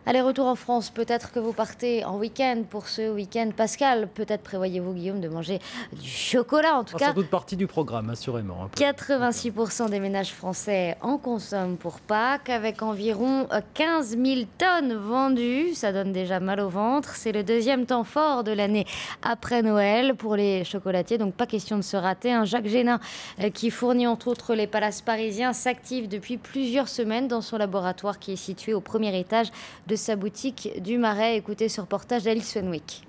Allez, retour en France, peut-être que vous partez en week-end pour ce week-end pascal. Peut-être prévoyez-vous, Guillaume, de manger du chocolat. En tout cas, Sans doute partie du programme, assurément. 86% des ménages français en consomment pour Pâques, avec environ 15 000 tonnes vendues. Ça donne déjà mal au ventre. C'est le deuxième temps fort de l'année après Noël pour les chocolatiers. Donc pas question de se rater. Jacques Génin, qui fournit entre autres les palaces parisiens, s'active depuis plusieurs semaines dans son laboratoire qui est situé au premier étage de sa boutique du Marais. Écoutez ce reportage d'Alice Fenwick.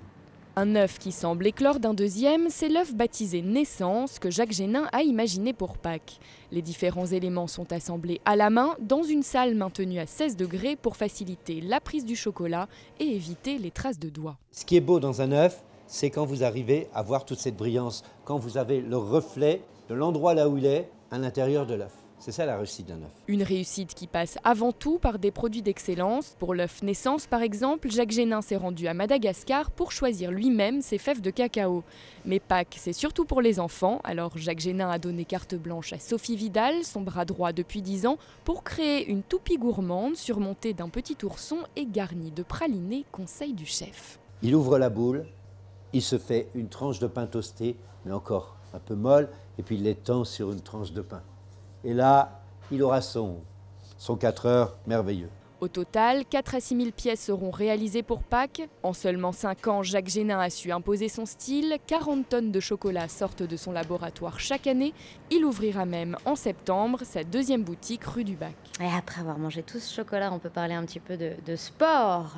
Un œuf qui semble éclore d'un deuxième, c'est l'œuf baptisé Naissance que Jacques Génin a imaginé pour Pâques. Les différents éléments sont assemblés à la main dans une salle maintenue à 16 degrés pour faciliter la prise du chocolat et éviter les traces de doigts. Ce qui est beau dans un œuf, c'est quand vous arrivez à voir toute cette brillance, quand vous avez le reflet de l'endroit là où il est à l'intérieur de l'œuf. C'est ça la réussite d'un œuf. Une réussite qui passe avant tout par des produits d'excellence. Pour l'œuf Naissance par exemple, Jacques Génin s'est rendu à Madagascar pour choisir lui-même ses fèves de cacao. Mais Pâques, c'est surtout pour les enfants, alors Jacques Génin a donné carte blanche à Sophie Vidal, son bras droit depuis 10 ans, pour créer une toupie gourmande surmontée d'un petit ourson et garnie de pralinés conseil du chef. Il ouvre la boule, il se fait une tranche de pain toasté, mais encore un peu molle, et puis il l'étend sur une tranche de pain. Et là, il aura son 4 heures merveilleux. Au total, 4 à 6 000 pièces seront réalisées pour Pâques. En seulement 5 ans, Jacques Génin a su imposer son style. 40 tonnes de chocolat sortent de son laboratoire chaque année. Il ouvrira même en septembre sa deuxième boutique rue du Bac. Et après avoir mangé tout ce chocolat, on peut parler un petit peu de sport.